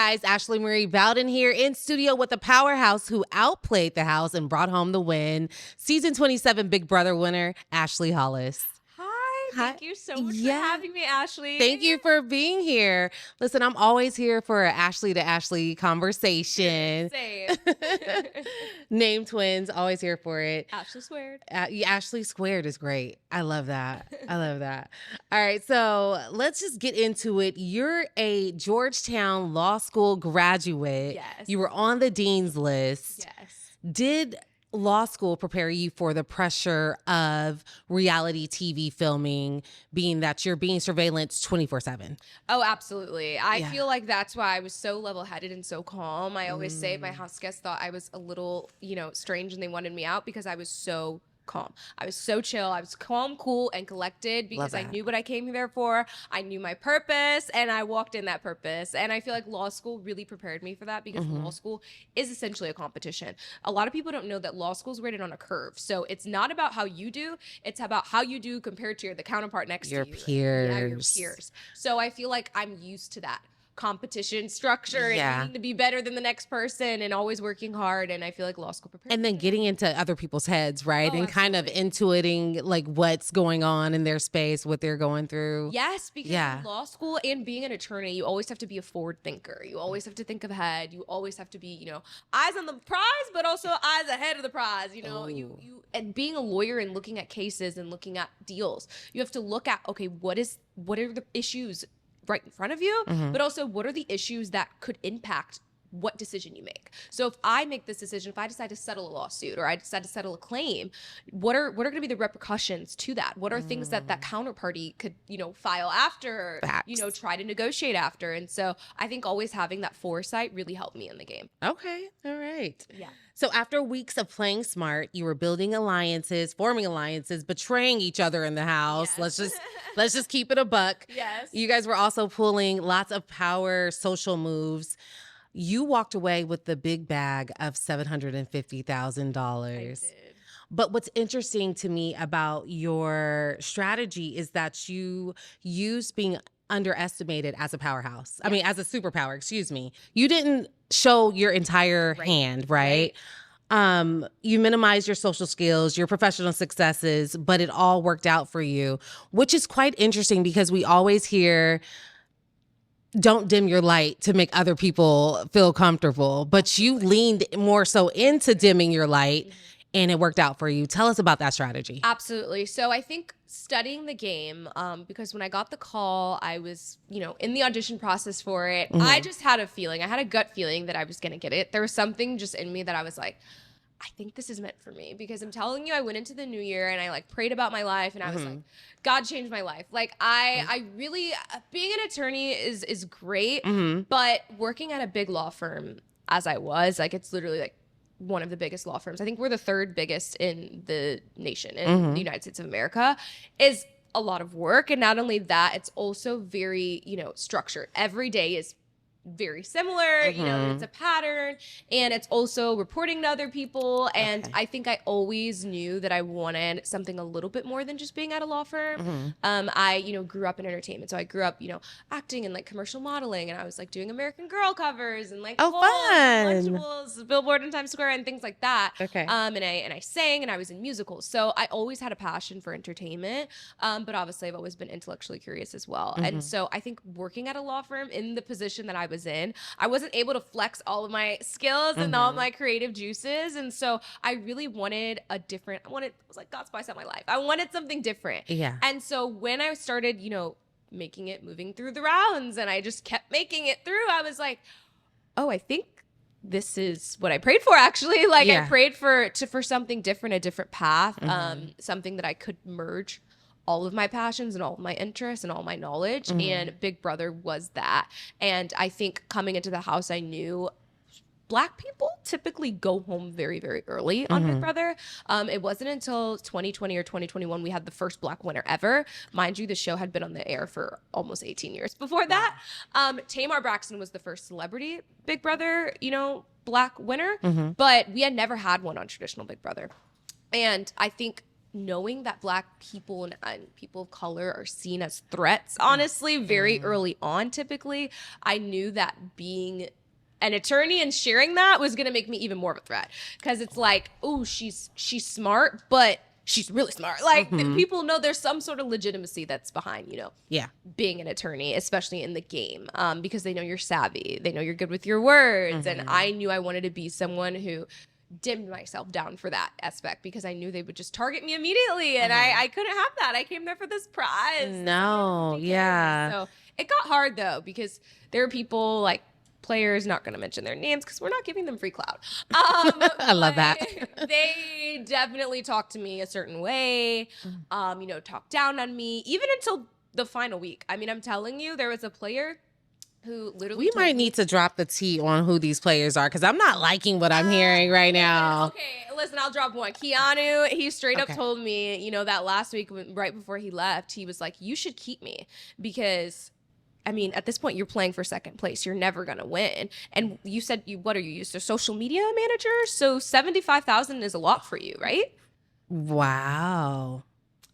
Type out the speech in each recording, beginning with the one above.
guys, Ashley Marie Bowden here in studio with the powerhouse who outplayed the house and brought home the win. Season 27 Big Brother winner, Ashley Hollis. Hi, thank you so much for having me, Ashley. Thank you for being here. Listen, I'm always here for an Ashley to Ashley conversation. Same. Name twins, always here for it. Ashley squared. Ashley squared is great. I love that. I love that. All right, so let's just get into it. You're a Georgetown Law School graduate. Yes. You were on the dean's list. Yes. Did law school prepare you for the pressure of reality TV filming, being that you're being surveillanced 24/7? Oh, absolutely. I feel like that's why I was so level-headed and so calm. I always say my house guests thought I was a little, strange and they wanted me out because I was so calm. I was so chill. I was calm, cool, and collected because I knew what I came there for. I knew my purpose, and I walked in that purpose. And I feel like law school really prepared me for that because law school is essentially a competition. A lot of people don't know that law school is rated on a curve. So it's not about how you do. It's about how you do compared to the counterpart next to you. Your peers. Yeah, your peers. So I feel like I'm used to that competition structure and needing to be better than the next person and always working hard. And I feel like law school prepared. And then getting into other people's heads, right? And kind of intuiting like what's going on in their space, what they're going through. Yes, because in law school and being an attorney, you always have to be a forward thinker. You always have to think ahead. You always have to be, eyes on the prize, but also eyes ahead of the prize. You and being a lawyer and looking at cases and looking at deals, you have to look at, okay, what are the issues right in front of you, but also what are the issues that could impact what decision you make. So if I make this decision, if I decide to settle a lawsuit or I decide to settle a claim, what are going to be the repercussions to that? What are things that counterparty could, file after, try to negotiate after? And so I think always having that foresight really helped me in the game. Okay. All right. Yeah. So after weeks of playing smart, you were building alliances, forming alliances, betraying each other in the house. Yes. Let's just keep it a buck. Yes. You guys were also pulling lots of power social moves. You walked away with the big bag of $750,000. I did. But what's interesting to me about your strategy is that you used being underestimated as a powerhouse. I mean, as a superpower, excuse me. You didn't show your entire hand, right? You minimized your social skills, your professional successes, but it all worked out for you, which is quite interesting because we always hear, don't dim your light to make other people feel comfortable, but you leaned more so into dimming your light and it worked out for you. Tell us about that strategy. Absolutely. So I think studying the game, because when I got the call, I was, in the audition process for it. I just had a feeling. I had a gut feeling that I was going to get it. There was something just in me that I was like, I think this is meant for me, because I'm telling you, I went into the new year and I prayed about my life and I was like, God changed my life. I really, being an attorney is great, but working at a big law firm as I was, it's literally one of the biggest law firms. I think we're the third biggest in the nation, in the United States of America, is a lot of work. And not only that, it's also very, structured. Every day is very similar, it's a pattern, and it's also reporting to other people. And I think I always knew that I wanted something a little bit more than just being at a law firm. I, grew up in entertainment. So I grew up, acting and commercial modeling, and I was doing American Girl covers and fun Lunchables, Billboard in Times Square and things like that. And I sang and I was in musicals. So I always had a passion for entertainment. But obviously I've always been intellectually curious as well. And so I think working at a law firm in the position that I was in, I wasn't able to flex all of my skills and all of my creative juices. And so I really wanted it was like God spiced out my life. I wanted something different. Yeah. And so when I started, moving through the rounds, and I just kept making it through, I was like, oh, I think this is what I prayed for, actually. I prayed for something different, a different path, something that I could merge all of my passions and all of my interests and all my knowledge. And Big Brother was that. And I think coming into the house, I knew Black people typically go home very, very early on Big Brother. It wasn't until 2020 or 2021 we had the first Black winner ever. Mind you, the show had been on the air for almost 18 years before that. Tamar Braxton was the first celebrity Big Brother, Black winner, but we had never had one on traditional Big Brother. And I think knowing that Black people and people of color are seen as threats, honestly, very early on, typically, I knew that being an attorney and sharing that was going to make me even more of a threat. Because it's like, oh, she's smart, but she's really smart. Like, people know there's some sort of legitimacy that's behind, being an attorney, especially in the game, because they know you're savvy. They know you're good with your words. And I knew I wanted to be someone who dimmed myself down for that aspect because I knew they would just target me immediately. And I couldn't have that. I came there for this prize. No, yeah. So it got hard, though, because there are people like players, not going to mention their names because we're not giving them free clout. I love that. They definitely talked to me a certain way, talked down on me, even until the final week. I mean, I'm telling you, there was a player who literally We might need to drop the tea on who these players are because I'm not liking what I'm hearing right now. Okay, listen, I'll drop one. Keanu, he straight up told me, that last week, right before he left, he was like, you should keep me because, I mean, at this point, you're playing for second place. You're never going to win. And you said, what are you used to? Social media manager? So 75,000 is a lot for you, right? Wow.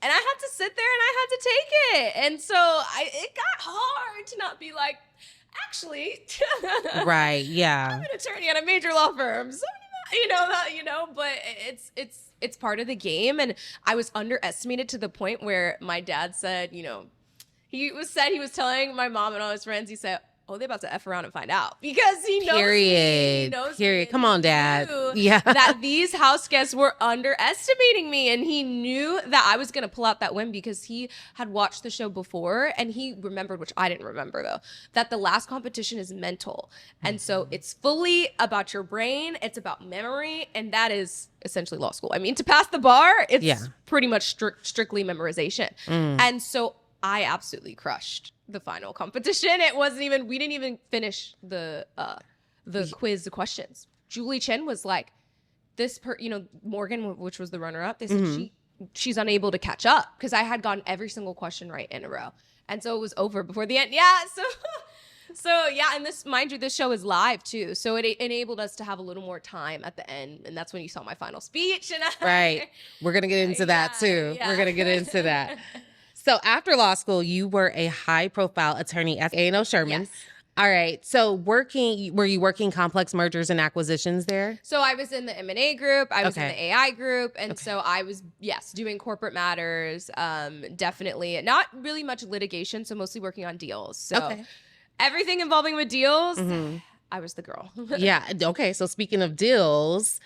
And I had to sit there and I had to take it. And so it got hard to not be like, actually, right, yeah. I'm an attorney at a major law firm. So, but it's part of the game. And I was underestimated to the point where my dad said, he was telling my mom and all his friends, he said, oh, they're about to F around and find out because he knows Period. me. Come on, Dad. Yeah. That these house guests were underestimating me. And he knew that I was going to pull out that win because he had watched the show before and he remembered, which I didn't remember though, that the last competition is mental. And so it's fully about your brain. It's about memory. And that is essentially law school. I mean, to pass the bar, it's pretty much strictly memorization. And so I absolutely crushed the final competition. We didn't even finish the quiz, the questions. Julie Chen was like, Morgan, which was the runner-up, they said she's unable to catch up because I had gotten every single question right in a row. And so it was over before the end. Yeah, so yeah, and mind you, this show is live too. So it enabled us to have a little more time at the end. And that's when you saw my final speech. And right. We're going to get into that too. Yeah. We're going to get into that. So after law school, you were a high-profile attorney at A&O Sherman. Yes. All right. So were you working complex mergers and acquisitions there? So I was in the M&A group. I was in the AI group. And so I was, doing corporate matters. Definitely not really much litigation. So mostly working on deals. So everything involving with deals, I was the girl. Yeah. Okay. So speaking of deals,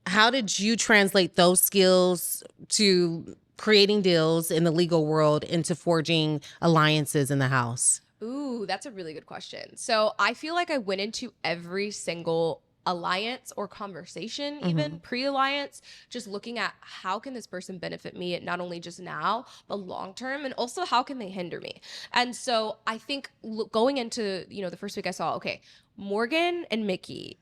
how did you translate those skills to creating deals in the legal world into forging alliances in the house? Ooh, that's a really good question. So I feel like I went into every single alliance or conversation, even pre-alliance, just looking at how can this person benefit me, not only just now, but long term, and also how can they hinder me? And so I think going into, the first week I saw, okay, Morgan and Mickey,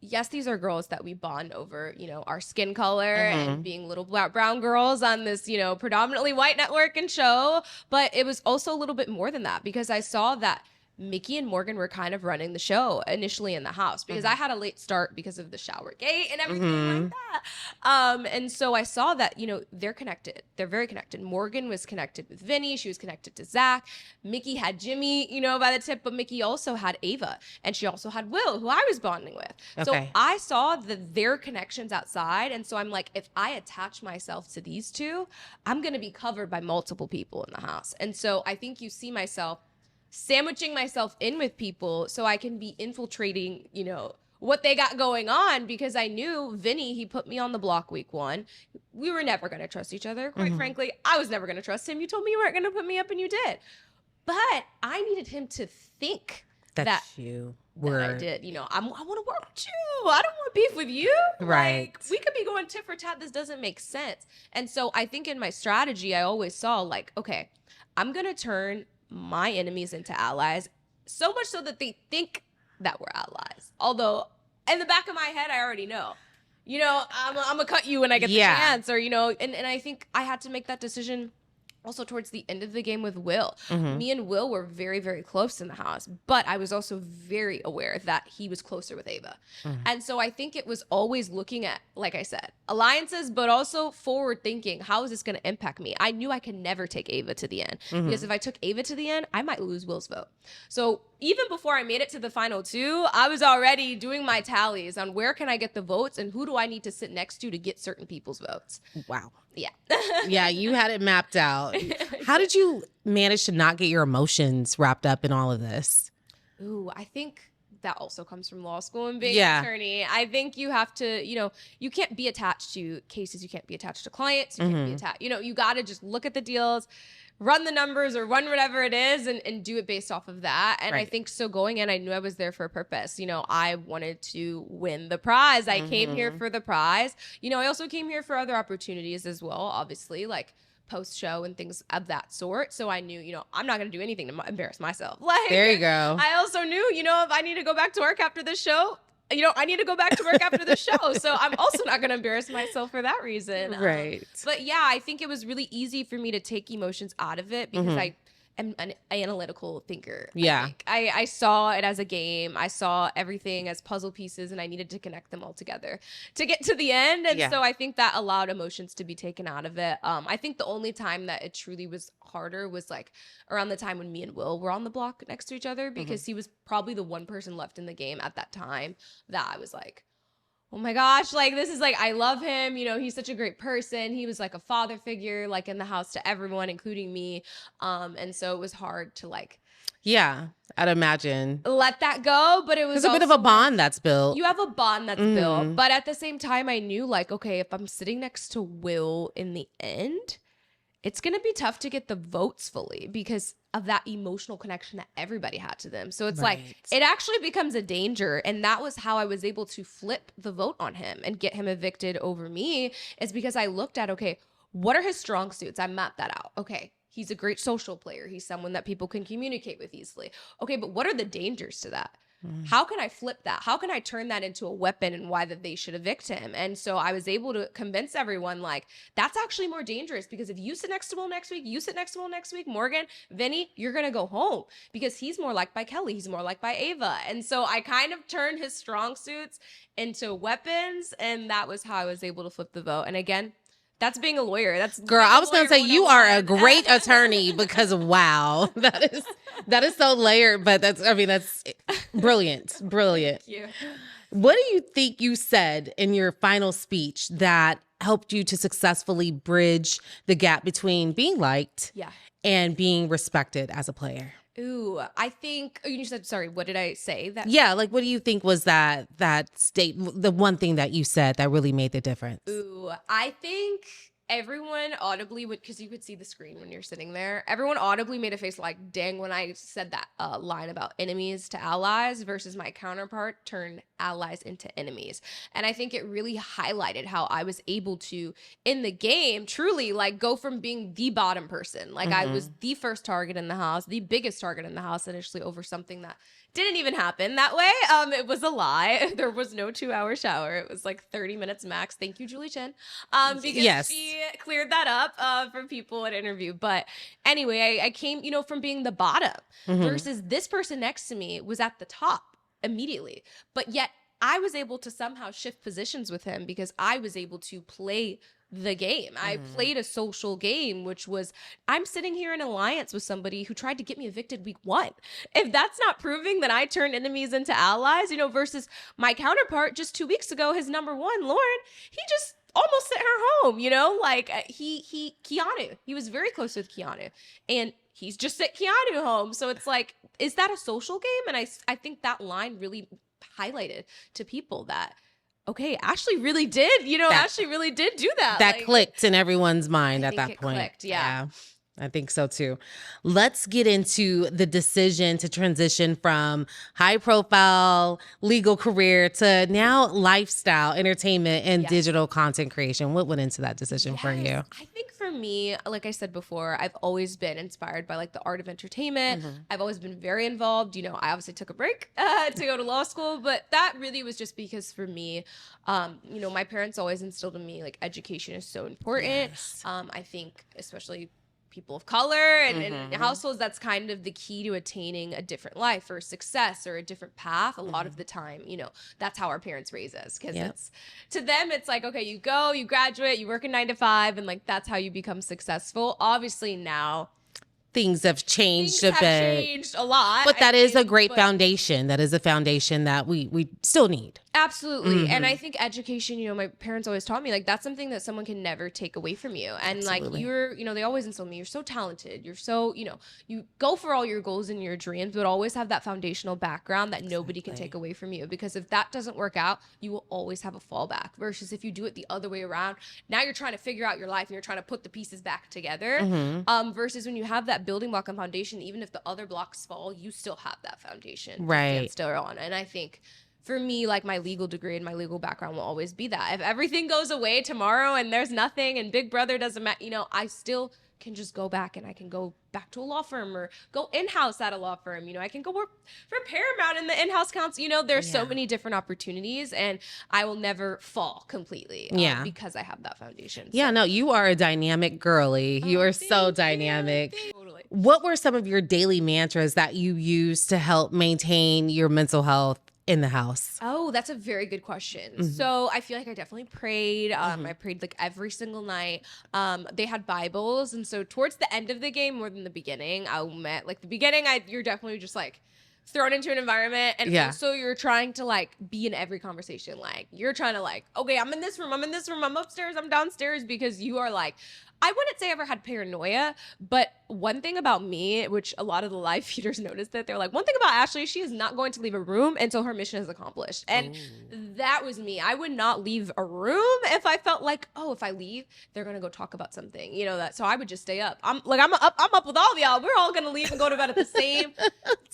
yes, these are girls that we bond over, our skin color and being little brown girls on this, predominantly white network and show. But it was also a little bit more than that because I saw that Mickey and Morgan were kind of running the show initially in the house because I had a late start because of the shower gate and everything like that. And so I saw that, they're connected. They're very connected. Morgan was connected with Vinny. She was connected to Zach. Mickey had Jimmy, by the tip, but Mickey also had Ava. And she also had Will, who I was bonding with. Okay. So I saw their connections outside. And so I'm like, if I attach myself to these two, I'm going to be covered by multiple people in the house. And so I think you see myself sandwiching myself in with people so I can be infiltrating, what they got going on because I knew Vinny, he put me on the block week 1. We were never going to trust each other. Quite frankly, I was never going to trust him. You told me you weren't going to put me up and you did. But I needed him to think that you were. That I did. I want to work with you. I don't want beef with you. Right. Like, we could be going tit for tat. This doesn't make sense. And so I think in my strategy, I always saw like, okay, I'm going to turn my enemies into allies, so much so that they think that we're allies. Although in the back of my head, I already know, I'm gonna cut you when I get the chance, or and I think I had to make that decision also towards the end of the game with Will. Me and Will were very, very close in the house, but I was also very aware that he was closer with Ava. And so I think it was always looking at, like I said, alliances, but also forward thinking, how is this going to impact me? I knew I could never take Ava to the end because if I took Ava to the end, I might lose Will's vote. So even before I made it to the final two, I was already doing my tallies on where can I get the votes and who do I need to sit next to get certain people's votes. Wow. Yeah. Yeah, you had it mapped out. How did you manage to not get your emotions wrapped up in all of this? Ooh, I think that also comes from law school and being Yeah. an attorney. I think you have to, you can't be attached to cases. You can't be attached to clients. You can't be attached. You got to just look at the deals, run the numbers or run whatever it is and do it based off of that. And I think so going in, I knew I was there for a purpose. I wanted to win the prize. I came here for the prize. I also came here for other opportunities as well, obviously, like post-show and things of that sort. So I knew, I'm not going to do anything to embarrass myself. Like, there you go. I also knew, if I need to go back to work after this show, I need to go back to work after the show. So I'm also not going to embarrass myself for that reason. Right. But yeah, I think it was really easy for me to take emotions out of it because I am an analytical thinker. Yeah. I saw it as a game. I saw everything as puzzle pieces and I needed to connect them all together to get to the end. And so I think that allowed emotions to be taken out of it. I think the only time that it truly was harder was like around the time when me and Will were on the block next to each other because he was probably the one person left in the game at that time that I was like, oh my gosh, like this is like, I love him. He's such a great person. He was like a father figure, like in the house to everyone, including me. And so it was hard to like, yeah, I'd imagine. Let that go. But it was a bit of a bond that's built. You have a bond that's built. But at the same time, I knew like, okay, if I'm sitting next to Will in the end, it's going to be tough to get the votes fully because of that emotional connection that everybody had to them. So it's like, it actually becomes a danger. And that was how I was able to flip the vote on him and get him evicted over me is because I looked at, okay, what are his strong suits? I mapped that out. Okay, he's a great social player. He's someone that people can communicate with easily. Okay, but what are the dangers to that? How can I flip that? How can I turn that into a weapon and why that they should evict him? And so I was able to convince everyone like, that's actually more dangerous because if you sit next to Will next week, you sit next to Will next week, Morgan, Vinny, you're going to go home because he's more liked by Kelly. He's more liked by Ava. And so I kind of turned his strong suits into weapons. And that was how I was able to flip the vote. And again, that's being a lawyer. That's girl. I was gonna say you are a great attorney because wow, that is so layered. But that's brilliant, brilliant. Thank you. What do you think you said in your final speech that helped you to successfully bridge the gap between being liked and being respected as a player? Ooh, I think you said, sorry, what did I say? Yeah, like what do you think was the one thing that you said that really made the difference? Ooh, I think everyone audibly would, because you could see the screen when you're sitting there, everyone audibly made a face like, dang, when I said that line about enemies to allies versus my counterpart turned allies into enemies. And I think it really highlighted how I was able to, in the game, truly like go from being the bottom person. Like I was the first target in the house, the biggest target in the house initially over something that didn't even happen that way. It was a lie. There was no 2-hour shower. It was like 30 minutes max. Thank you, Julie Chen. Because she cleared that up for people at interview. But anyway, I came, from being the bottom versus this person next to me was at the top immediately. But yet I was able to somehow shift positions with him because I was able to play the game. I played a social game, which was I'm sitting here in alliance with somebody who tried to get me evicted week 1. If that's not proving that I turned enemies into allies, versus my counterpart just 2 weeks ago, his number one, Lauren, he just almost sent her home, like Keanu, he was very close with Keanu and he's just sent Keanu home. So it's like, is that a social game? And I think that line really highlighted to people that, okay, Ashley really did, Ashley really did do that. That clicked in everyone's mind at that point. Clicked, yeah. I think so too. Let's get into the decision to transition from high profile legal career to now lifestyle, entertainment, and digital content creation. What went into that decision for you? I think for me, like I said before, I've always been inspired by like the art of entertainment. I've always been very involved. I obviously took a break to go to law school, but that really was just because for me, my parents always instilled in me like education is so important. Yes. I think especially people of color and in households, that's kind of the key to attaining a different life or success or a different path. A lot of the time, that's how our parents raise us because it's to them, it's like, okay, you go, you graduate, you work a 9 to 5 and like, that's how you become successful. Obviously now things have changed Things a have bit. changed a lot. But that is a great but- foundation. That is a foundation that we still need. Absolutely. And I think education, my parents always taught me, like, that's something that someone can never take away from you. And Absolutely. like, they always instill me, you're so talented. You're so, you go for all your goals and your dreams, but always have that foundational background that nobody can take away from you. Because if that doesn't work out, you will always have a fallback. Versus if you do it the other way around, now you're trying to figure out your life and you're trying to put the pieces back together. Versus when you have that building block and foundation, even if the other blocks fall, you still have that foundation. Right. Still on. And I think for me, like, my legal degree and my legal background will always be that. If everything goes away tomorrow and there's nothing and Big Brother doesn't matter, I still can just go back and I can go back to a law firm or go in-house at a law firm. I can go work for Paramount in the in-house counsel. There's so many different opportunities, and I will never fall completely because I have that foundation. Yeah, no, you are a dynamic girly. You are so dynamic. Totally. What were some of your daily mantras that you use to help maintain your mental health in the house? Oh, that's a very good question. So I feel like I definitely prayed. I prayed like every single night. They had Bibles. And so towards the end of the game, more than the beginning, like the beginning, you're definitely just like thrown into an environment. And also you're trying to like be in every conversation. Like you're trying to like, okay, I'm in this room, I'm upstairs, I'm downstairs, because you are like, I wouldn't say I ever had paranoia, but one thing about me, which a lot of the live feeders noticed, that they're like, one thing about Ashley, she is not going to leave a room until her mission is accomplished. And that was me. I would not leave a room if I felt like, oh, if I leave, they're going to go talk about something, that. So I would just stay up. I'm up with all of y'all. We're all going to leave and go to bed at the same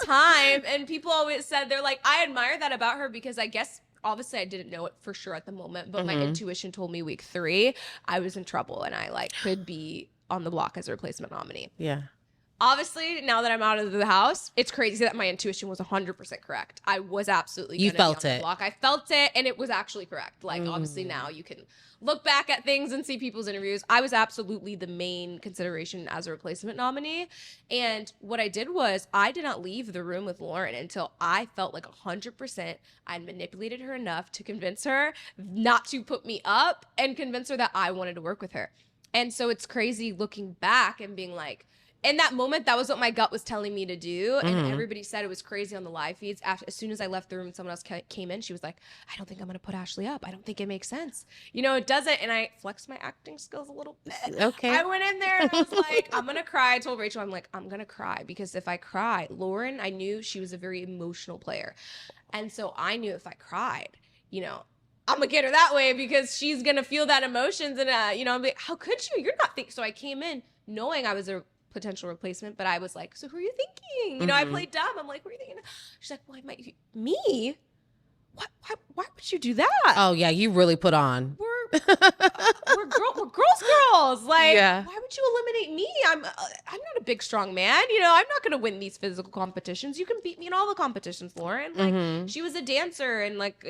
time. And people always said, they're like, I admire that about her, because I guess obviously I didn't know it for sure at the moment, but my intuition told me week 3 I was in trouble and I like could be on the block as a replacement nominee. Yeah. Obviously, now that I'm out of the house, it's crazy that my intuition was 100% correct. I was absolutely You gonna felt be on it. the block. I felt it, and it was actually correct. Like, obviously now you can look back at things and see people's interviews. I was absolutely the main consideration as a replacement nominee. And what I did was I did not leave the room with Lauren until I felt like 100% I'd manipulated her enough to convince her not to put me up and convince her that I wanted to work with her. And so it's crazy looking back and being like, in that moment, that was what my gut was telling me to do. And everybody said it was crazy on the live feeds. As soon as I left the room and someone else came in, she was like, I don't think I'm going to put Ashley up. I don't think it makes sense. It doesn't. And I flexed my acting skills a little bit. Okay. I went in there and I was like, I'm going to cry. I told Rachel, I'm going to cry, because if I cry, Lauren, I knew she was a very emotional player. And so I knew if I cried, I'm gonna get her that way, because she's gonna feel that emotions. And I'm like, how could you? You're not thinking. So I came in knowing I was a potential replacement, but I was like, so who are you thinking? I played dumb. I'm like, who are you thinking? She's like, well, me? What? Why would you do that? Oh yeah, you really put on. We're girls. Like, Yeah. why would you eliminate me? I'm not a big, strong man. I'm not gonna win these physical competitions. You can beat me in all the competitions, Lauren. Like, she was a dancer and like,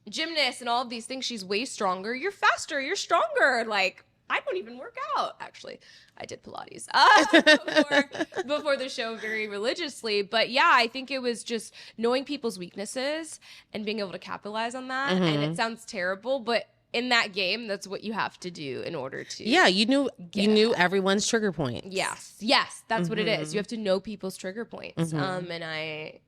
gymnast and all of these things. She's way stronger. You're faster. You're stronger. Like, I don't even work out. Actually, I did Pilates before the show very religiously. But yeah, I think it was just knowing people's weaknesses and being able to capitalize on that. And it sounds terrible, but in that game, that's what you have to do in order to. Yeah, you knew everyone's trigger points. Yes, that's what it is. You have to know people's trigger points. And I,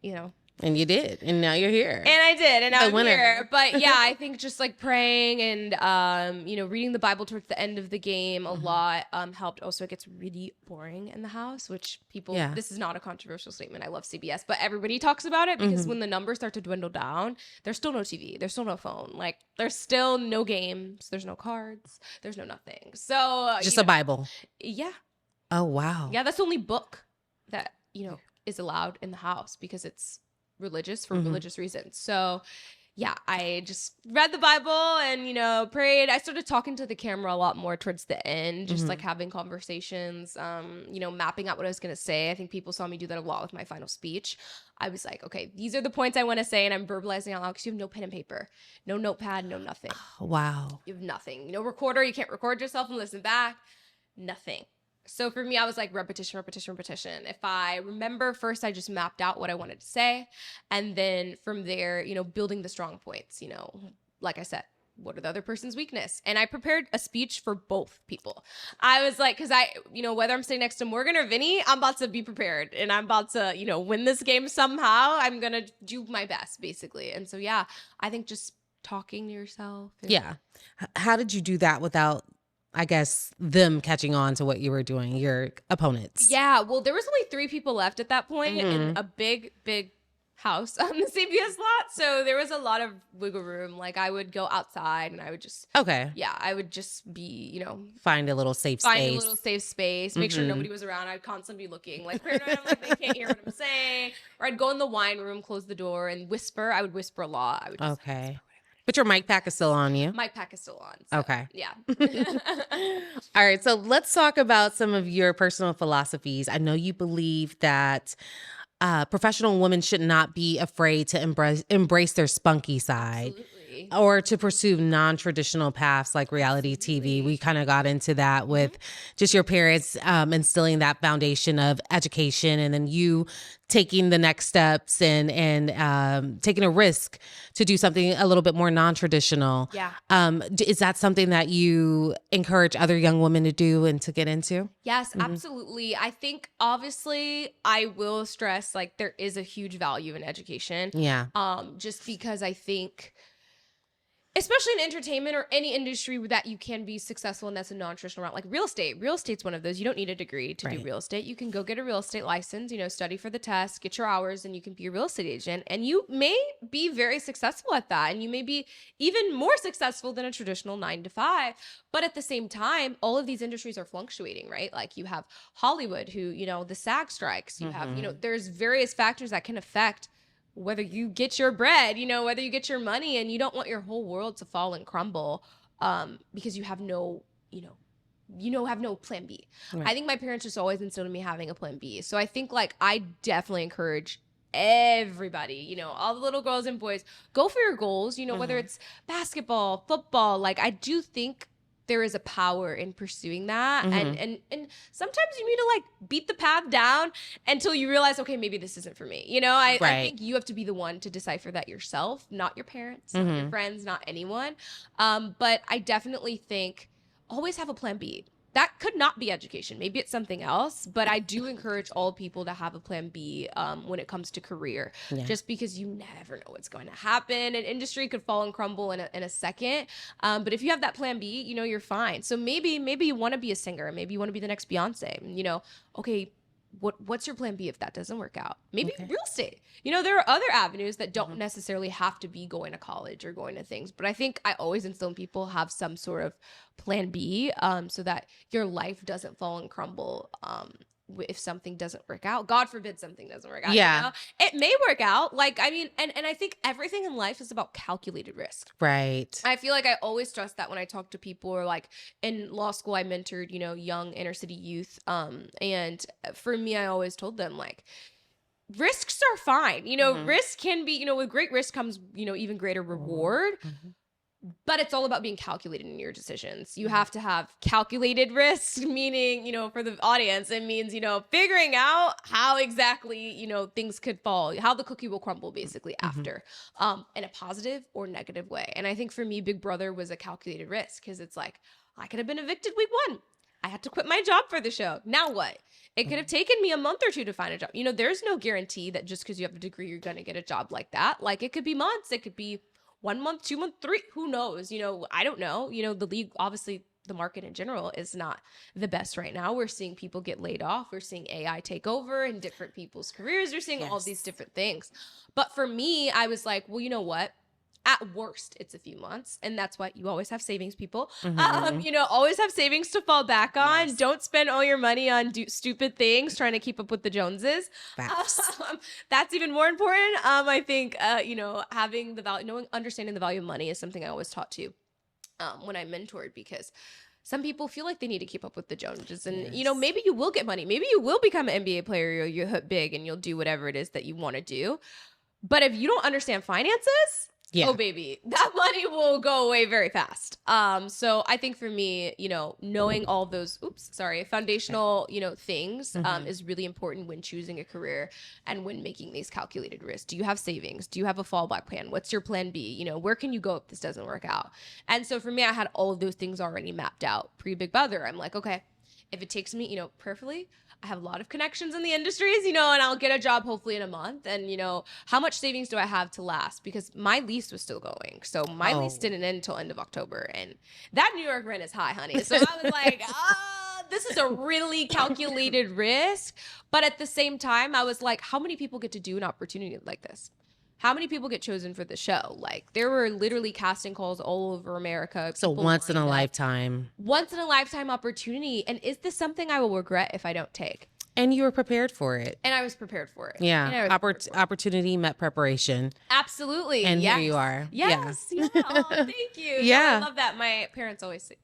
And you did, and now you're here. And I did, and I'm winner. here. But yeah, I think just like praying and reading the Bible towards the end of the game a lot helped. Also, it gets really boring in the house, which people. Yeah. This is not a controversial statement. I love CBS, but everybody talks about it because when the numbers start to dwindle down, there's still no TV, there's still no phone, like there's still no games, there's no cards, there's no nothing. So Just a Bible. Yeah. Oh wow. Yeah, that's the only book that is allowed in the house because it's religious for religious reasons. So yeah, I just read the Bible and prayed. I started talking to the camera a lot more towards the end, just like having conversations, mapping out what I was gonna say. I think people saw me do that a lot with my final speech. I was like, okay, these are the points I want to say, and I'm verbalizing out loud because you have no pen and paper, no notepad, no nothing. Wow. You have nothing, no recorder. You can't record yourself and listen back. Nothing. So for me, I was like repetition. If I remember first, I just mapped out what I wanted to say. And then from there, building the strong points, like I said, what are the other person's weakness? And I prepared a speech for both people. I was like, because whether I'm sitting next to Morgan or Vinny, I'm about to be prepared and I'm about to, win this game somehow. I'm going to do my best, basically. And so, yeah, I think just talking to yourself. Yeah. How did you do that without, I guess, them catching on to what you were doing, your opponents? Yeah, well, there was only 3 people left at that point in a big house on the CBS lot. So there was a lot of wiggle room. Like I would go outside and I would just, I would just be, find a little safe space. Make sure nobody was around. I'd constantly be looking like paranoid. I'm like, they can't hear what I'm saying. Or I'd go in the wine room, close the door and whisper. I would whisper a lot. I would just whisper. But your mic pack is still on you? Mic pack is still on. So, okay. Yeah. All right. So let's talk about some of your personal philosophies. I know you believe that professional women should not be afraid to embrace their spunky side. Absolutely. Or to pursue non-traditional paths like reality TV. We kind of got into that with just your parents instilling that foundation of education and then you taking the next steps and taking a risk to do something a little bit more non-traditional. Yeah. Is that something that you encourage other young women to do and to get into? Yes, absolutely. I think obviously I will stress like there is a huge value in education. Yeah. Just because I think especially in entertainment or any industry that you can be successful and that's a non-traditional route, like real estate. Real estate's one of those. You don't need a degree to do real estate. You can go get a real estate license, study for the test, get your hours, and you can be a real estate agent. And you may be very successful at that. And you may be even more successful than a traditional 9-to-5. But at the same time, all of these industries are fluctuating, right? Like you have Hollywood who, the SAG strikes. You have, there's various factors that can affect whether you get your bread, whether you get your money, and you don't want your whole world to fall and crumble because you have no, have no plan B. Right. I think my parents just always instilled in me having a plan B. So I think like I definitely encourage everybody, all the little girls and boys, go for your goals, whether it's basketball, football. Like I do think there is a power in pursuing that. And sometimes you need to like beat the path down until you realize, okay, maybe this isn't for me. I think you have to be the one to decipher that yourself, not your parents, not your friends, not anyone. But I definitely think always have a plan B. That could not be education. Maybe it's something else, but I do encourage all people to have a plan B when it comes to career, just because you never know what's going to happen. An industry could fall and crumble in a second. But if you have that plan B, you're fine. So maybe you want to be a singer. Maybe you want to be the next Beyonce. Okay, what's your plan B if that doesn't work out? Maybe real estate. There are other avenues that don't necessarily have to be going to college or going to things. But I think I always instill in people have some sort of plan B so that your life doesn't fall and crumble if something doesn't work out. God forbid something doesn't work out. Yeah. It may work out. Like, I mean, and I think everything in life is about calculated risk. Right. I feel like I always stress that when I talk to people, or like in law school, I mentored, young inner city youth. And for me, I always told them like, risks are fine. Risk can be, with great risk comes, even greater reward. But it's all about being calculated in your decisions. You have to have calculated risk, meaning, for the audience, it means, figuring out how exactly, things could fall, how the cookie will crumble basically after, in a positive or negative way. And I think for me, Big Brother was a calculated risk because it's like, I could have been evicted week 1. I had to quit my job for the show. Now what? It could have taken me a month or 2 to find a job. There's no guarantee that just because you have a degree, you're going to get a job like that. Like it could be months. It could be 1 month, 2 months, 3, who knows? I don't know. The league, obviously the market in general is not the best right now. We're seeing people get laid off. We're seeing AI take over in different people's careers. We're seeing all these different things. But for me, I was like, well, you know what? At worst, it's a few months. And that's why you always have savings, people. Always have savings to fall back on. Yes. Don't spend all your money on stupid things trying to keep up with the Joneses. That's even more important. I think, having the value, understanding the value of money is something I always taught too when I mentored, because some people feel like they need to keep up with the Joneses. And, maybe you will get money. Maybe you will become an NBA player, or you'll hit big and you'll do whatever it is that you want to do. But if you don't understand finances, Yeah. oh baby, that money will go away very fast. So I think for me, knowing all those, foundational, things, is really important when choosing a career and when making these calculated risks. Do you have savings? Do you have a fallback plan? What's your plan B? Where can you go if this doesn't work out? And so for me, I had all of those things already mapped out pre Big Brother. I'm like, okay, if it takes me, perfectly, I have a lot of connections in the industries, and I'll get a job hopefully in a month. And, how much savings do I have to last? Because my lease was still going. So my lease didn't end until end of October. And that New York rent is high, honey. So I was like, this is a really calculated risk. But at the same time, I was like, how many people get to do an opportunity like this? How many people get chosen for the show? Like, there were literally casting calls all over America. So once in a lifetime. Once in a lifetime opportunity. And is this something I will regret if I don't take? And you were prepared for it. And I was prepared for it. Yeah. Opportunity met preparation. Absolutely. And here you are. Yes. Yeah. Oh, thank you. Yeah. I love that. My parents always say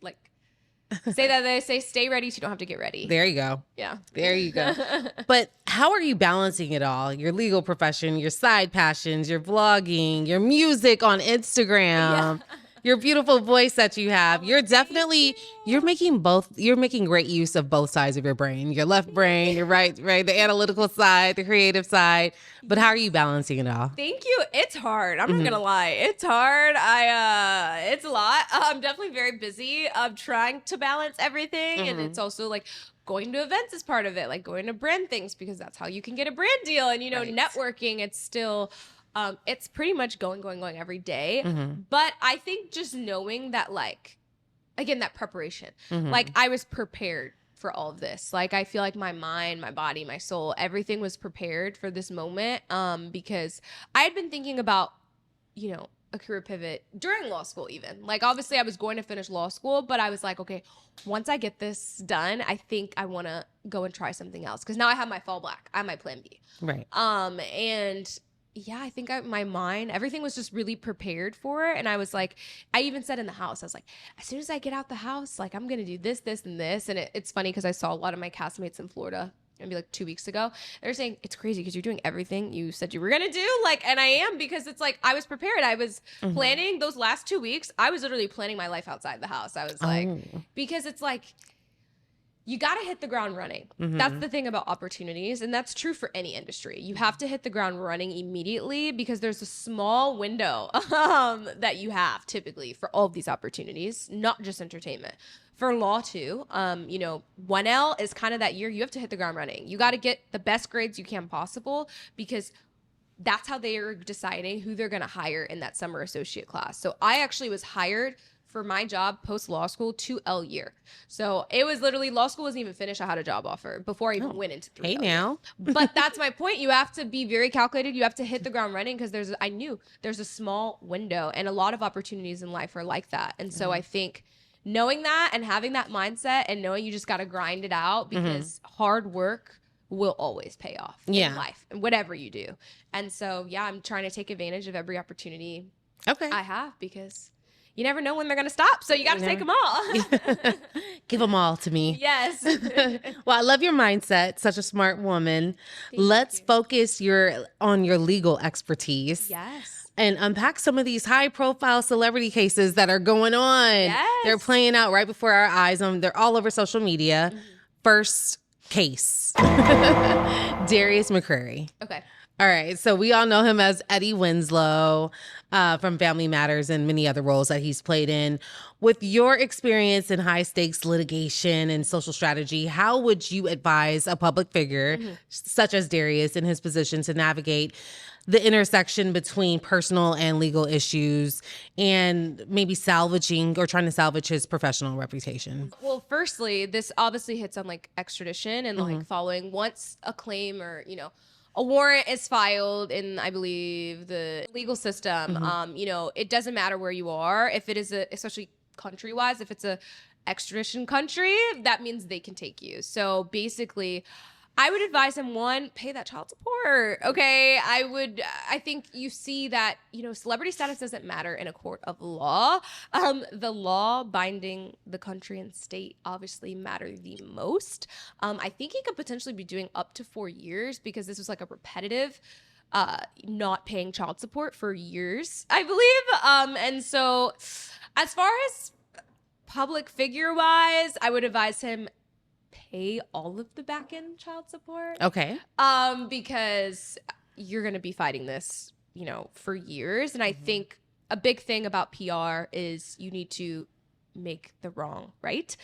that. They say, stay ready so you don't have to get ready. There you go. Yeah. There you go. But how are you balancing it all? Your legal profession, your side passions, your vlogging, your music on Instagram, your beautiful voice that you have. You're definitely, you're making great use of both sides of your brain. Your left brain, your right, the analytical side, the creative side. But how are you balancing it all? Thank you. It's hard. I'm not gonna lie. It's hard. It's a lot. I'm definitely very busy. I'm trying to balance everything. And it's also like going to events is part of it, like going to brand things, because that's how you can get a brand deal. And, networking, it's still, it's pretty much going every day. But I think just knowing that, again, that preparation, I was prepared for all of this. I feel like my mind, my body, my soul, everything was prepared for this moment, because I had been thinking about, a career pivot during law school even. Obviously I was going to finish law school, but I was like, okay, once I get this done, I think I want to go and try something else. Because now I have my fallback. I have my plan B. Right. And yeah, I think my mind, everything was just really prepared for it. And I was like, I even said in the house, I was like, as soon as I get out the house, I'm going to do this, this, and this. And it's funny because I saw a lot of my castmates in Florida maybe 2 weeks ago. They're saying, it's crazy because you're doing everything you said you were going to do. And I am, because it's I was prepared. I was planning those last 2 weeks. I was literally planning my life outside the house. I was because it's you got to hit the ground running. That's the thing about opportunities. And that's true for any industry. You have to hit the ground running immediately, because there's a small window that you have typically for all of these opportunities, not just entertainment. For law too, 1L is kind of that year you have to hit the ground running. You got to get the best grades you can possible, because that's how they are deciding who they're going to hire in that summer associate class. So I actually was hired for my job post law school 2L year. So it was literally, law school wasn't even finished. I had a job offer before I even went into 3L. Hey now. But that's my point. You have to be very calculated. You have to hit the ground running, because I knew there's a small window, and a lot of opportunities in life are like that. And so I think knowing that and having that mindset and knowing you just got to grind it out, because hard work will always pay off in life and whatever you do. And so, I'm trying to take advantage of every opportunity I have, because you never know when they're going to stop. So you got to take them all. Give them all to me. Yes. Well, I love your mindset. Such a smart woman. Let's focus on your legal expertise. Yes. And unpack some of these high-profile celebrity cases that are going on. Yes. They're playing out right before our eyes. They're all over social media. First case. Darius McCrary. Okay. All right. So we all know him as Eddie Winslow from Family Matters and many other roles that he's played in. With your experience in high-stakes litigation and social strategy, how would you advise a public figure such as Darius in his position to navigate the intersection between personal and legal issues, and maybe salvaging or trying to salvage his professional reputation? Well, firstly, this obviously hits on extradition and following once a claim or, a warrant is filed in, I believe, the legal system. It doesn't matter where you are. If it is especially country-wise, if it's a extradition country, that means they can take you. So basically, I would advise him, one, pay that child support. Okay. I think you see that, celebrity status doesn't matter in a court of law. The law binding the country and state obviously matter the most. I think he could potentially be doing up to 4 years, because this was a repetitive not paying child support for years, I believe. And so as far as public figure wise, I would advise him pay all of the back end child support. Okay. Because you're going to be fighting this, for years. And I think a big thing about PR is you need to make the wrong right.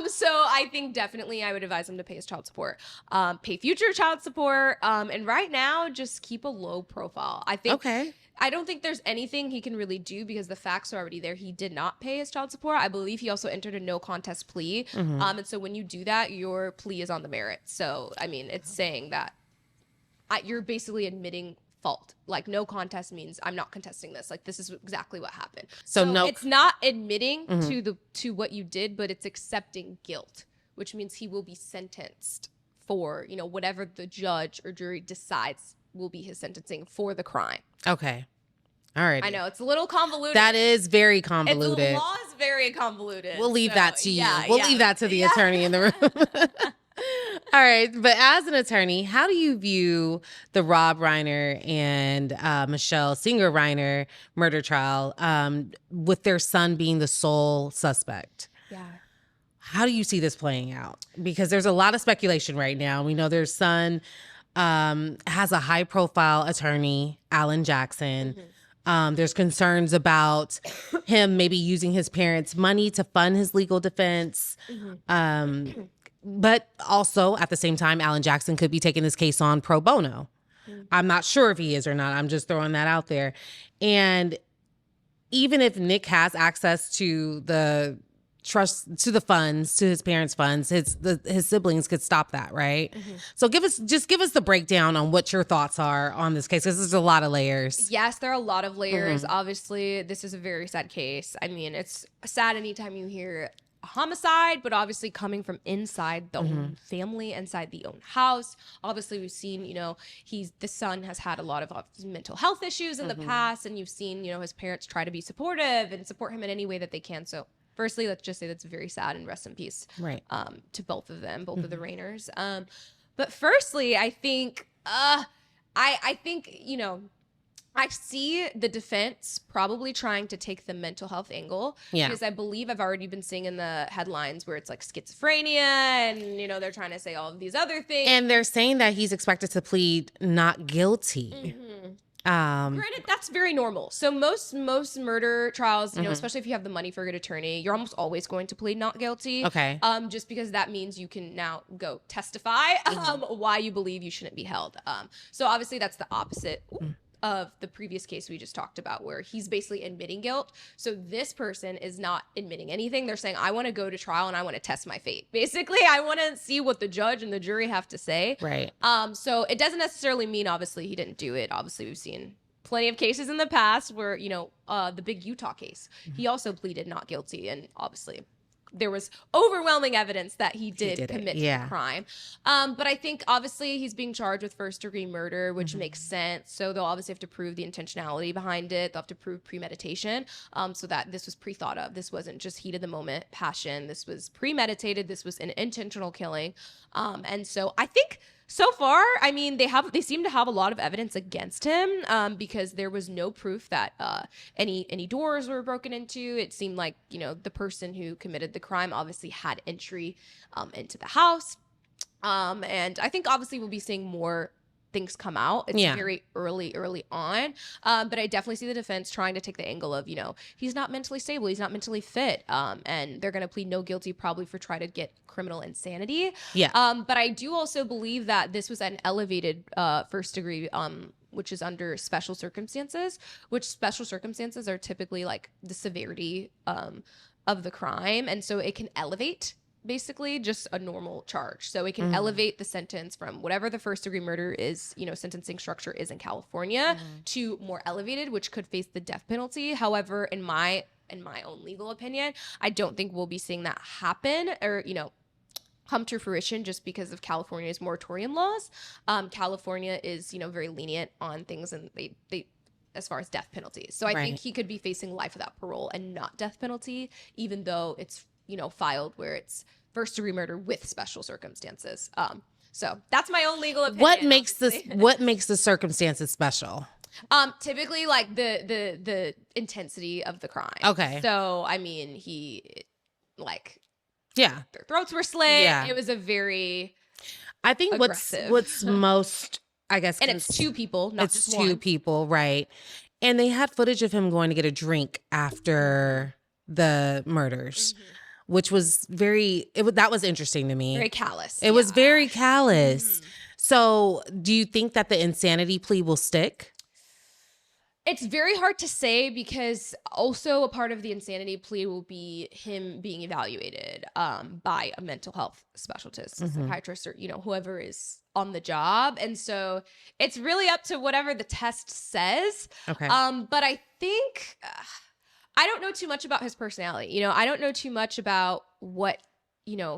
So I think definitely I would advise him to pay his child support, pay future child support. And right now, just keep a low profile. I don't think there's anything he can really do because the facts are already there. He did not pay his child support. I believe he also entered a no contest plea. And so when you do that, your plea is on the merits. So, I mean, it's saying that you're basically admitting fault. Like, no contest means I'm not contesting this. Like, this is exactly what happened. So it's not admitting to what you did, but it's accepting guilt, which means he will be sentenced for, whatever the judge or jury decides will be his sentencing for the crime. Okay. All right. I know it's a little convoluted. That is very convoluted. The law is very convoluted. We'll leave that to you. We'll leave that to the attorney in the room. All right. But as an attorney, how do you view the Rob Reiner and Michelle Singer Reiner murder trial with their son being the sole suspect? Yeah. How do you see this playing out? Because there's a lot of speculation right now. We know their son has a high-profile attorney, Alan Jackson. There's concerns about him maybe using his parents' money to fund his legal defense. But also, at the same time, Alan Jackson could be taking this case on pro bono. I'm not sure if he is or not. I'm just throwing that out there. And even if Nick has access to the trust, to the funds, to his parents' funds, his siblings could stop that, right? So give us the breakdown on what your thoughts are on this case, because there's a lot of layers. Yes, there are a lot of layers. Obviously, this is a very sad case. I mean, it's sad anytime you hear a homicide, but obviously coming from inside the own family, inside the own house. Obviously, we've seen, the son has had a lot of mental health issues in the past, and you've seen, his parents try to be supportive and support him in any way that they can. So firstly, let's just say that's very sad and rest in peace, right? To both of them, both of the Rainers. But firstly, I think, I think, I see the defense probably trying to take the mental health angle, because I believe I've already been seeing in the headlines where it's like schizophrenia and, they're trying to say all of these other things. And they're saying that he's expected to plead not guilty. Granted, that's very normal. So most murder trials, especially if you have the money for a good attorney, you're almost always going to plead not guilty. Okay. Just because that means you can now go testify why you believe you shouldn't be held. So obviously that's the opposite of the previous case we just talked about, where he's basically admitting guilt. So this person is not admitting anything. They're saying, I want to go to trial and I want to test my fate. Basically, I want to see what the judge and the jury have to say. Right. So it doesn't necessarily mean, obviously, he didn't do it. Obviously, we've seen plenty of cases in the past where, the big Utah case, he also pleaded not guilty. And obviously, there was overwhelming evidence that he did commit the crime. But I think obviously he's being charged with first-degree murder, which makes sense. So they'll obviously have to prove the intentionality behind it. They'll have to prove premeditation, so that this was pre-thought of. This wasn't just heat of the moment passion. This was premeditated. This was an intentional killing. And so I think so far, I mean, they seem to have a lot of evidence against him, because there was no proof that any doors were broken into. It seemed like, the person who committed the crime obviously had entry into the house. And I think obviously we'll be seeing more things come out. It's very early on. But I definitely see the defense trying to take the angle of, he's not mentally stable. He's not mentally fit. And they're going to plead no guilty probably for trying to get criminal insanity. Yeah. But I do also believe that this was an elevated first degree, which is under special circumstances, which special circumstances are typically like the severity of the crime. And so it can elevate basically just a normal charge. So it can elevate the sentence from whatever the first degree murder is, sentencing structure is in California, to more elevated, which could face the death penalty. However, in my own legal opinion, I don't think we'll be seeing that happen or, come to fruition just because of California's moratorium laws. California is, very lenient on things, and they as far as death penalties. So I think he could be facing life without parole and not death penalty, even though it's, filed where it's first degree murder with special circumstances. So that's my own legal opinion. What makes obviously. what makes the circumstances special? Typically like the intensity of the crime. Okay. So I mean, he like Yeah. their throats were slit. Yeah. It was a very I think aggressive. what's most, I guess, and it's two people, not it's just two one. people, right? And they had footage of him going to get a drink after the murders, which was that was interesting to me. Very callous. It was very callous. Mhm. So, do you think that the insanity plea will stick? It's very hard to say because also a part of the insanity plea will be him being evaluated by a mental health specialist, psychiatrist, or whoever is on the job, and so it's really up to whatever the test says. Okay. But I think I don't know too much about his personality. I don't know too much about what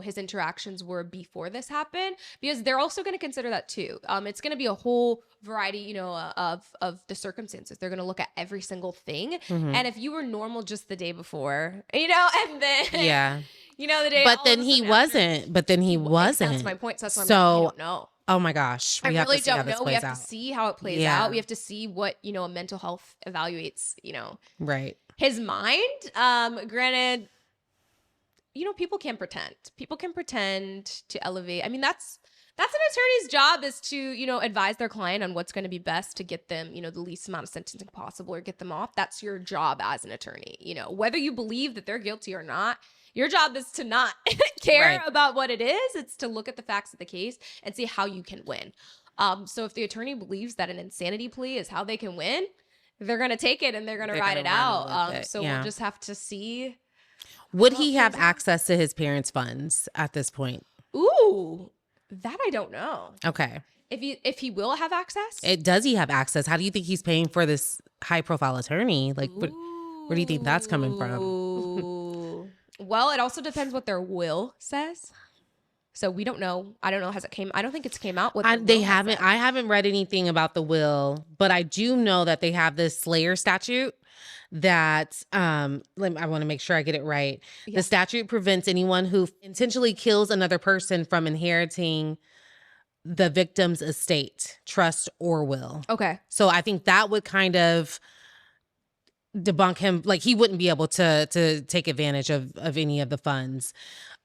his interactions were before this happened, because they're also going to consider that too. It's going to be a whole variety, of the circumstances. They're going to look at every single thing. And if you were normal just the day before, and then Yeah. the day, But all then of a he sudden wasn't. But then he wasn't. That's my point. So that's why So- we don't know. Oh my gosh. I We have really to see how don't this know. We plays have out. to see how it plays Yeah. out. We have to see what a mental health evaluates. Right. His mind. Granted, people can pretend. People can pretend to elevate. I mean, that's an attorney's job, is to, advise their client on what's going to be best to get them, the least amount of sentencing possible or get them off. That's your job as an attorney. Whether you believe that they're guilty or not, your job is to not care Right. about what it is. It's to look at the facts of the case and see how you can win. So if the attorney believes that an insanity plea is how they can win, they're going to take it and they're going to They're ride gonna it run out. with it. So Yeah. we'll just have to see. Would Well, he have plays out. access to his parents' funds at this point? Ooh, that I don't know. Okay. If he will have access? Does he have access? How do you think he's paying for this high profile attorney? Like, where do you think that's coming from? Ooh. Well, it also depends what their will says. So we don't know. I don't know. I don't think it's came out. What their They will has haven't. said. I haven't read anything about the will, but I do know that they have this Slayer statute that I want to make sure I get it right. Yeah. The statute prevents anyone who intentionally kills another person from inheriting the victim's estate, trust, or will. Okay. So I think that would kind of debunk him. Like, he wouldn't be able to take advantage of any of the funds.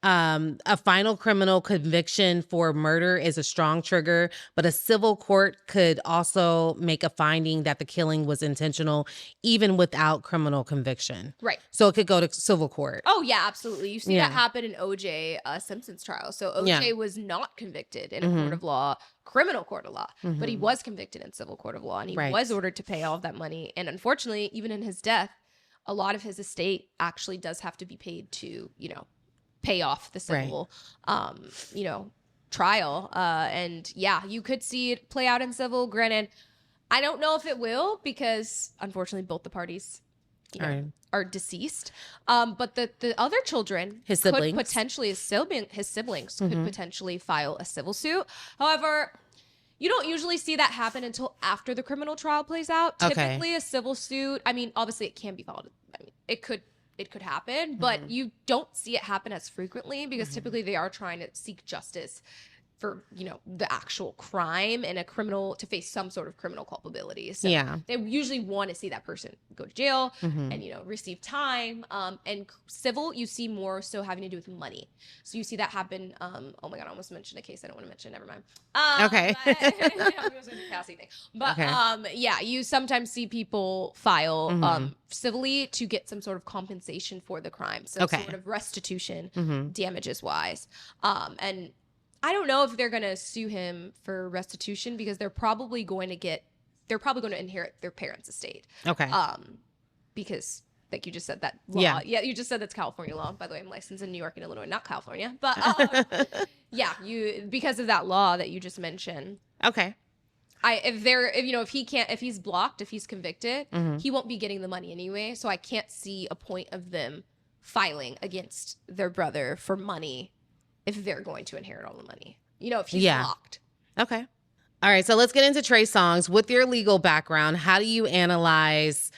A final criminal conviction for murder is a strong trigger, but a civil court could also make a finding that the killing was intentional, even without criminal conviction. Right. So it could go to civil court. Oh yeah, absolutely. You see Yeah. that happen in OJ Simpson's trial. So OJ Yeah. was not convicted in a Mhm. court of law, criminal court of law, but he Mhm. was convicted in civil court of law, and he Right. was ordered to pay all of that money. And unfortunately, even in his death, a lot of his estate actually does have to be paid to, pay off the civil, trial. And yeah, you could see it play out in civil. Granted, I don't know if it will, because unfortunately both the parties Right. are deceased. But the other children, His could siblings. potentially, his siblings could Mhm. potentially file a civil suit. However, you don't usually see that happen until after the criminal trial plays out. Okay. Typically, a civil suit, I mean, obviously it can be filed. I mean, it could happen, but you don't see it happen as frequently, because typically they are trying to seek justice for, the actual crime, and to face some sort of criminal culpability. So Yeah. they usually want to see that person go to jail Mhm. and, receive time. And civil, you see more so having to do with money. So you see that happen. Oh my God, I almost mentioned a case I don't want to mention. Never mind. Okay. But, it was a Cassie thing. But Okay. yeah, you sometimes see people file Mhm. civilly to get some sort of compensation for the crime. So Okay. sort of restitution, Mhm. damages wise. And I don't know if they're going to sue him for restitution, because they're probably going to inherit their parents' estate. Okay. Because like you just said, that law. Yeah. Yeah, you just said that's California law. By the way, I'm licensed in New York and Illinois, not California. But yeah, because of that law that you just mentioned. Okay. If he's blocked, if he's convicted, Mhm. he won't be getting the money anyway. So I can't see a point of them filing against their brother for money if they're going to inherit all the money. If he's Yeah. blocked. Okay. All right. So let's get into Trey Songz. With your legal background, how do you analyze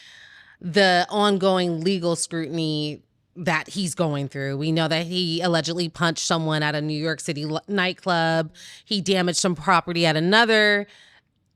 the ongoing legal scrutiny that he's going through. We know that he allegedly punched someone at a New York City nightclub. He damaged some property at another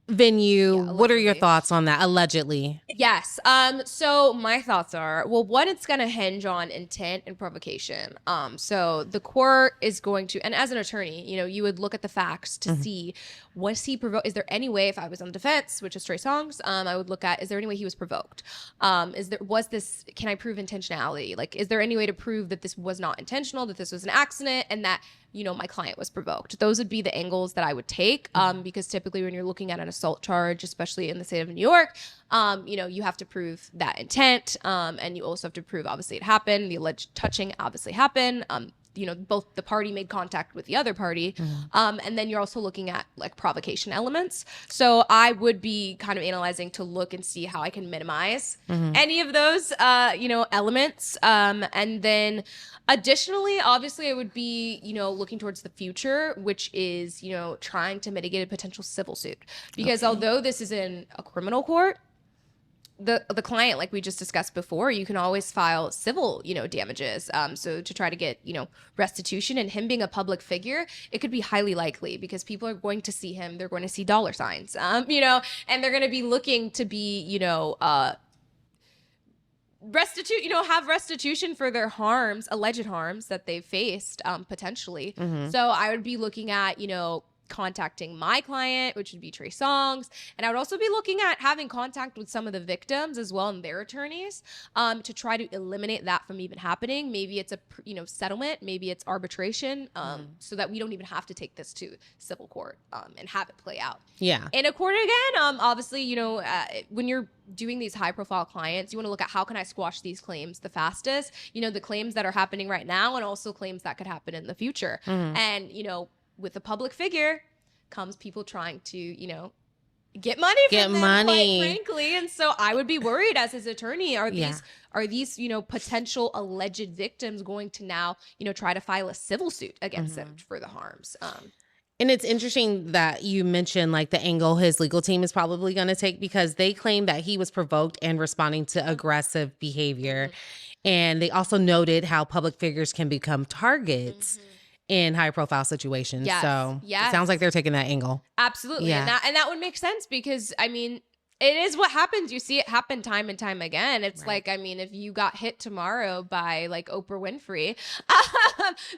venue. Yeah, what are your allegedly. thoughts on that? Allegedly. Yes. So my thoughts are, well, one, it's gonna hinge on intent and provocation. So the court is going to, and as an attorney, you would look at the facts to see, was he provoked? Is there any way, if I was on defense, which is Trey Songz, I would look at, is there any way he was provoked? Can I prove intentionality? Like, is there any way to prove that this was not intentional, that this was an accident, and that my client was provoked? Those would be the angles that I would take, because typically when you're looking at an assault charge, especially in the state of New York, you have to prove that intent, and you also have to prove, obviously, it happened. The alleged touching obviously happened. Both the party made contact with the other party, and then you're also looking at like provocation elements. So I would be kind of analyzing to look and see how I can minimize any of those, elements. And then additionally, obviously, I would be, looking towards the future, which is, trying to mitigate a potential civil suit. Because although this is in a criminal court, the client, like we just discussed before, you can always file civil, damages. So to try to get, restitution, and him being a public figure, it could be highly likely because people are going to see him. They're going to see dollar signs, and they're going to be looking to be, have restitution for their alleged harms that they've faced, potentially. So I would be looking at, contacting my client, which would be Trey Songz, and I would also be looking at having contact with some of the victims as well and their attorneys, to try to eliminate that from even happening. Maybe it's a settlement, maybe it's arbitration, so that we don't even have to take this to civil court, and have it play out. Yeah. In a court again, obviously, when you're doing these high profile clients, you want to look at how can I squash these claims the fastest, the claims that are happening right now and also claims that could happen in the future. And, with a public figure comes people trying to, get money from them, quite frankly. And so I would be worried as his attorney, are these, potential alleged victims going to now, try to file a civil suit against them for the harms? And it's interesting that you mentioned like the angle his legal team is probably going to take, because they claim that he was provoked and responding to aggressive behavior. And they also noted how public figures can become targets in high profile situations. So it sounds like they're taking that angle. Absolutely. Yeah. And that would make sense because, it is what happens. You see it happen time and time again. It's like, if you got hit tomorrow by like Oprah Winfrey,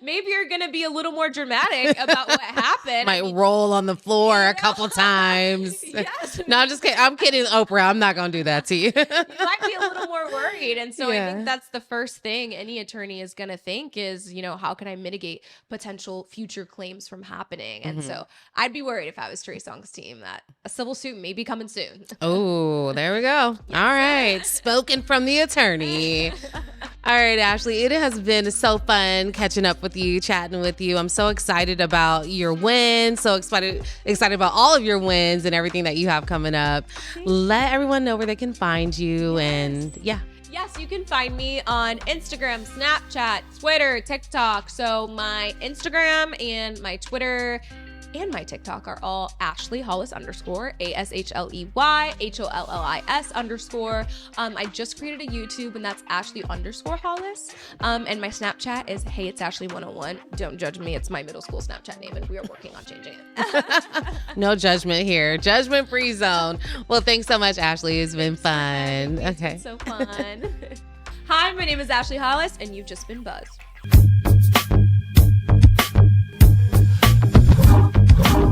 maybe you're going to be a little more dramatic about what happened. Might roll on the floor a couple times. Yes. No, I'm just kidding. I'm kidding, Oprah. I'm not going to do that to you. You might be a little more worried. And so I think that's the first thing any attorney is going to think is, how can I mitigate potential future claims from happening? And so I'd be worried if I was Trey Songz's team that a civil suit may be coming soon. Oh, there we go. All right. Spoken from the attorney. All right, Ashley, it has been so fun catching up with you, chatting with you. I'm so excited about your wins, so excited about all of your wins and everything that you have coming up. Let everyone know where they can find you and Yes, you can find me on Instagram, Snapchat, Twitter, TikTok. So my Instagram and my Twitter and my TikTok are all Ashley Hollis _ ASHLEY HOLLIS _. I just created a YouTube and that's Ashley _Hollis. And my Snapchat is Hey It's Ashley 101. Don't judge me. It's my middle school Snapchat name and we are working on changing it. No judgment here. Judgment free zone. Well, thanks so much, Ashley. It's been fun. It's been so fun. Hi, my name is Ashley Hollis and you've just been buzzed.